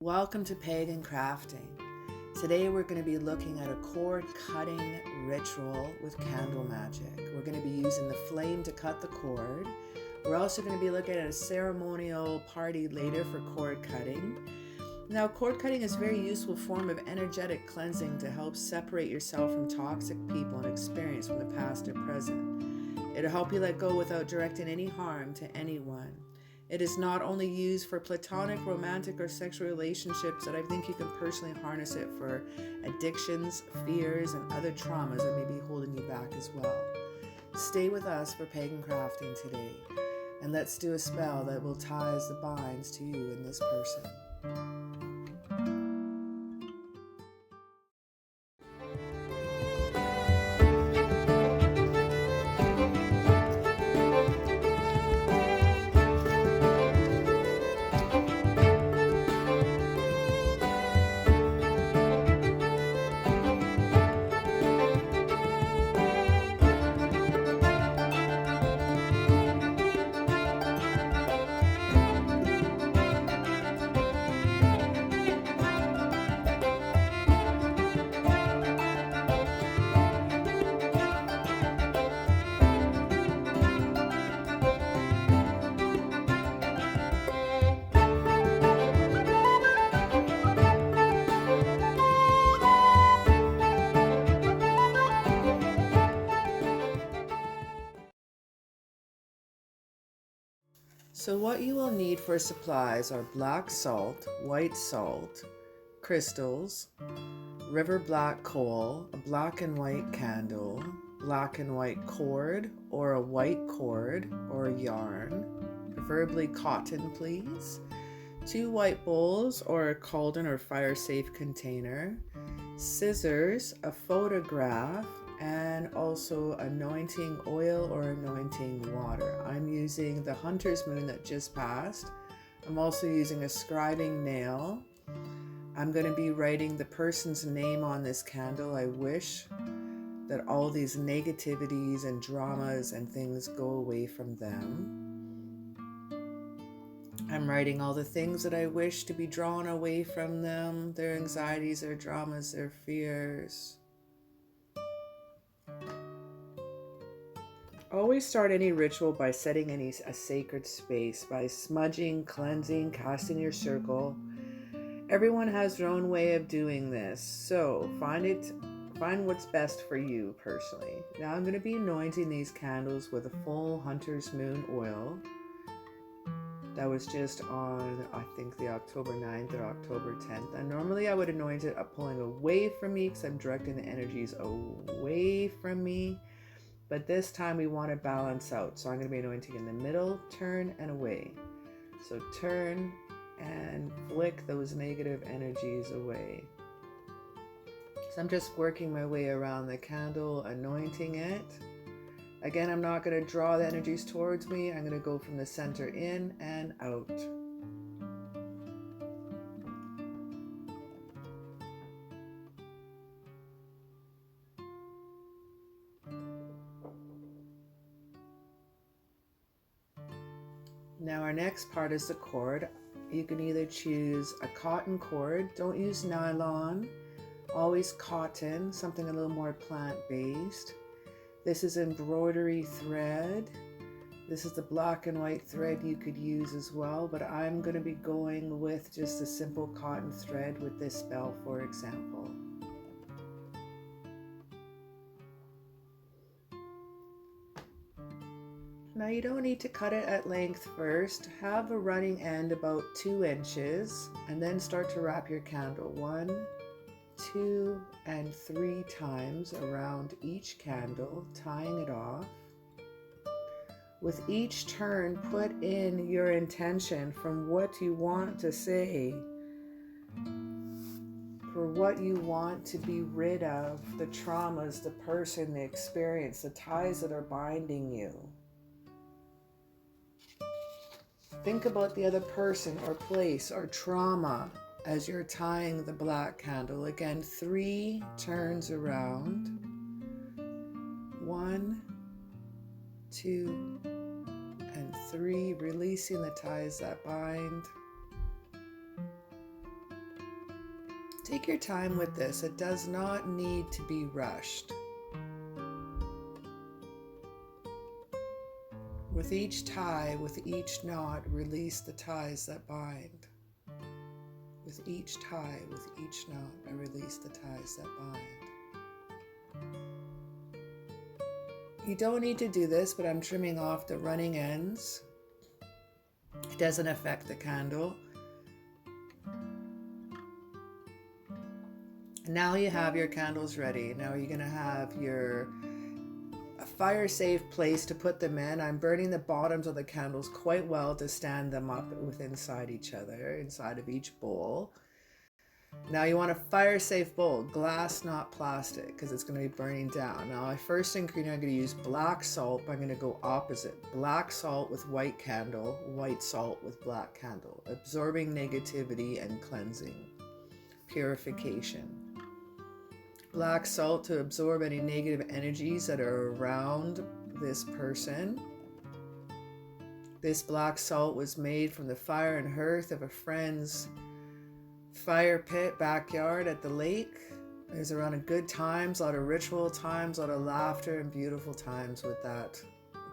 Welcome to Pagan Crafting. Today we're going to be looking at a cord cutting ritual with candle magic. We're going to be using the flame to cut the cord. We're also going to be looking at a ceremonial party later for cord cutting. Now, cord cutting is a very useful form of energetic cleansing to help separate yourself from toxic people and experience from the past or present. It'll help you let go without directing any harm to anyone. It is not only used for platonic, romantic, or sexual relationships, that I think you can personally harness it for addictions, fears, and other traumas that may be holding you back as well. Stay with us for Pagan Crafting today, and let's do a spell that will ties the binds to you and this person. So what you will need for supplies are black salt, white salt, crystals, river black coal, a black and white candle, black and white cord or a white cord or yarn, preferably cotton please, 2 white bowls or a cauldron or fire safe container, scissors, a photograph, and also anointing oil or anointing water. I'm using the hunter's moon that just passed. I'm also using a scribing nail. I'm going to be writing the person's name on this candle. I wish that all these negativities and dramas and things go away from them. I'm writing all the things that I wish to be drawn away from them, their anxieties, their dramas, their fears. Always start any ritual by setting a sacred space, by smudging, cleansing, casting your circle. Everyone has their own way of doing this, so find what's best for you personally. Now I'm going to be anointing these candles with a full hunter's moon oil. That was just on, I think, the October 9th or October 10th. And normally I would anoint it up pulling away from me because I'm directing the energies away from me. But this time we want to balance out. So I'm going to be anointing in the middle, turn, and away. So turn and flick those negative energies away. So I'm just working my way around the candle, anointing it. Again, I'm not going to draw the energies towards me. I'm going to go from the center in and out. Now our next part is the cord. You can either choose a cotton cord. Don't use nylon. Always cotton, something a little more plant-based. This is embroidery thread. This is the black and white thread you could use as well, but I'm going to be going with just a simple cotton thread with this spell, for example. Now you don't need to cut it at length first. Have a running end about 2 inches and then start to wrap your candle 1, 2, and 3 times around each candle, tying it off. With each turn, put in your intention from what you want to say, for what you want to be rid of, the traumas, the person, the experience, the ties that are binding you. Think about the other person or place or trauma as you're tying the black candle. Again, 3 turns around. 1, 2, and 3, releasing the ties that bind. Take your time with this. It does not need to be rushed. With each tie, with each knot, release the ties that bind. With each tie, with each knot, I release the ties that bind. You don't need to do this, but I'm trimming off the running ends. It doesn't affect the candle. Now you have your candles ready. Now you're going to have a fire safe place to put them in. I'm burning the bottoms of the candles quite well to stand them up inside each other, inside of each bowl. Now you want a fire safe bowl, glass, not plastic, because it's going to be burning down. Now my first ingredient, I'm going to use black salt, but I'm going to go opposite. Black salt with white candle, white salt with black candle, absorbing negativity and cleansing, purification. Black salt to absorb any negative energies that are around this person. This black salt was made from the fire and hearth of a friend's fire pit backyard at the lake. It was around a good times, a lot of ritual times, a lot of laughter and beautiful times with that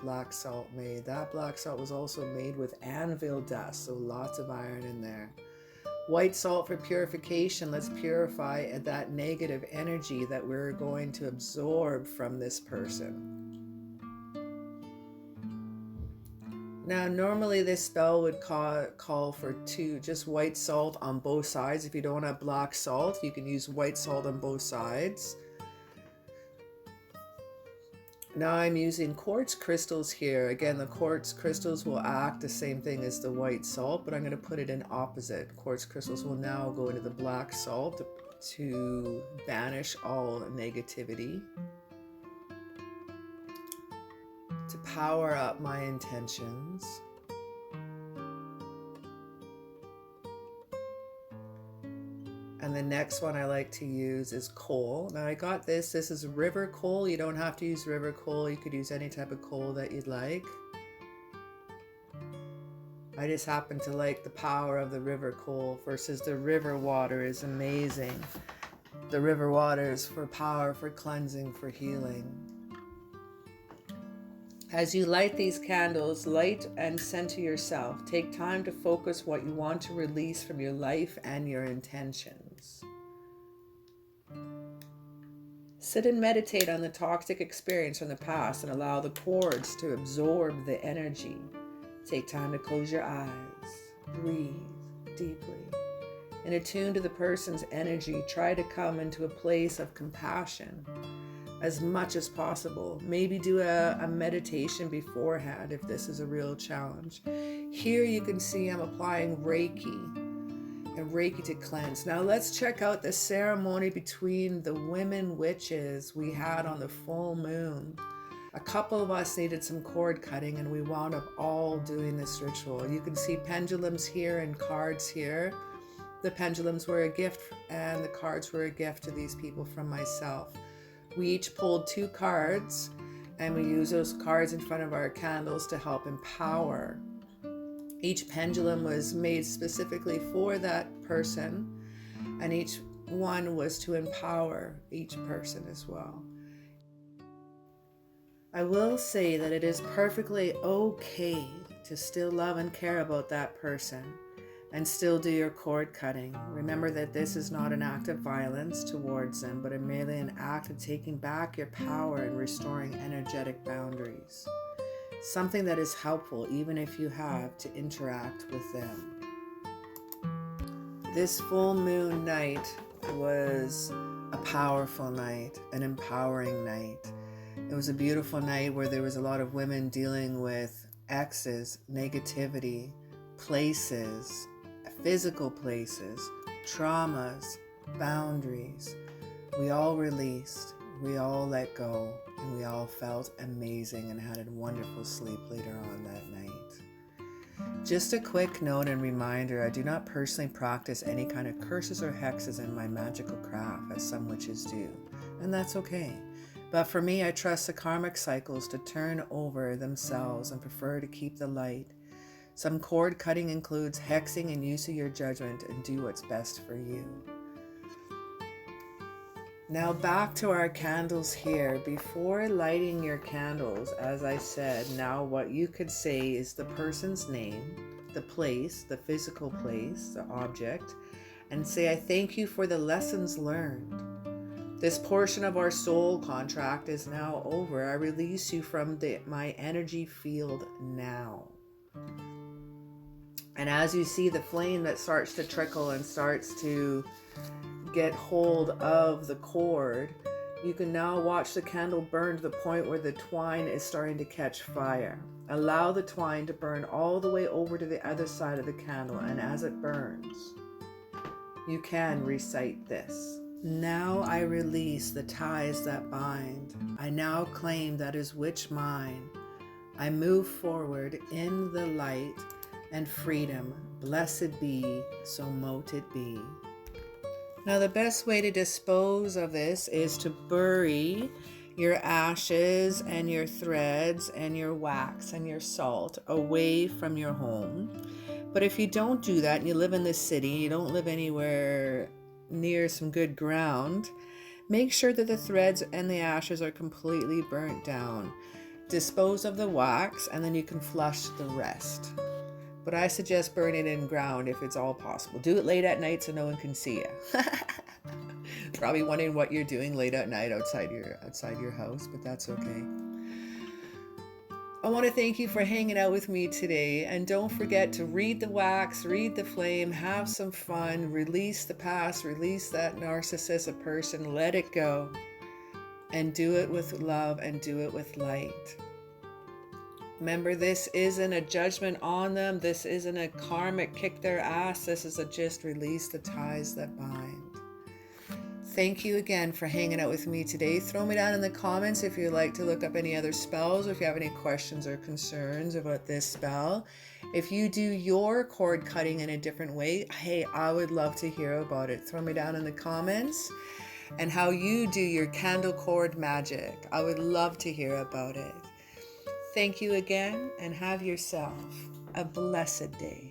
black salt made. That black salt was also made with anvil dust, so lots of iron in there. White salt for purification. Let's purify that negative energy that we're going to absorb from this person. Now, normally this spell would call for just white salt on both sides. If you don't have black salt, you can use white salt on both sides. Now I'm using quartz crystals here. Again, the quartz crystals will act the same thing as the white salt, but I'm going to put it in opposite. Quartz crystals will now go into the black salt to banish all negativity, to power up my intentions. And the next one I like to use is coal. Now I got this is river coal. You don't have to use river coal. You could use any type of coal that you'd like. I just happen to like the power of the river coal versus the river water is amazing. The river water is for power, for cleansing, for healing. As you light these candles, light and center yourself. Take time to focus what you want to release from your life and your intentions. Sit and meditate on the toxic experience from the past and allow the cords to absorb the energy. Take time to close your eyes. Breathe deeply. And attune to the person's energy. Try to come into a place of compassion as much as possible. Maybe do a meditation beforehand if this is a real challenge. Here you can see I'm applying Reiki and Reiki to cleanse. Now let's check out the ceremony between the women witches we had on the full moon. A couple of us needed some cord cutting and we wound up all doing this ritual. You can see pendulums here and cards here. The pendulums were a gift and the cards were a gift to these people from myself. We each pulled 2 cards and we use those cards in front of our candles to help empower. Each pendulum was made specifically for that person and each one was to empower each person as well. I will say that it is perfectly okay to still love and care about that person and still do your cord cutting. Remember that this is not an act of violence towards them, but merely an act of taking back your power and restoring energetic boundaries. Something that is helpful even if you have to interact with them. This full moon night was a powerful night, an empowering night. It was a beautiful night where there was a lot of women dealing with exes, negativity, places, physical places, traumas, boundaries. We all released, we all let go, and we all felt amazing and had a wonderful sleep later on that night. Just a quick note and reminder, I do not personally practice any kind of curses or hexes in my magical craft, as some witches do, and that's okay. But for me, I trust the karmic cycles to turn over themselves and prefer to keep the light. Some cord cutting includes hexing and use of your judgment and do what's best for you. Now back to our candles here. Before lighting your candles, as I said, now what you could say is the person's name, the place, the physical place, the object, and say, I thank you for the lessons learned. This portion of our soul contract is now over. I release you from my energy field now. And as you see the flame that starts to trickle and starts to get hold of the cord, you can now watch the candle burn to the point where the twine is starting to catch fire. Allow the twine to burn all the way over to the other side of the candle, and as it burns, you can recite this. Now I release the ties that bind. I now claim that is witch mine. I move forward in the light and freedom. Blessed be, so mote it be. Now the best way to dispose of this is to bury your ashes and your threads and your wax and your salt away from your home. But if you don't do that and you live in the city, you don't live anywhere near some good ground, make sure that the threads and the ashes are completely burnt down. Dispose of the wax and then you can flush the rest. But I suggest burning it in ground if it's all possible. Do it late at night so no one can see you. Probably wondering what you're doing late at night outside your house, but that's okay. I want to thank you for hanging out with me today, and don't forget to read the wax, read the flame, have some fun, release the past, release that narcissistic person, let it go, and do it with love and do it with light. Remember, this isn't a judgment on them. This isn't a karmic kick their ass. This is a just release the ties that bind. Thank you again for hanging out with me today. Throw me down in the comments if you'd like to look up any other spells, or if you have any questions or concerns about this spell. If you do your cord cutting in a different way, hey, I would love to hear about it. Throw me down in the comments and how you do your candle cord magic. I would love to hear about it. Thank you again, and have yourself a blessed day.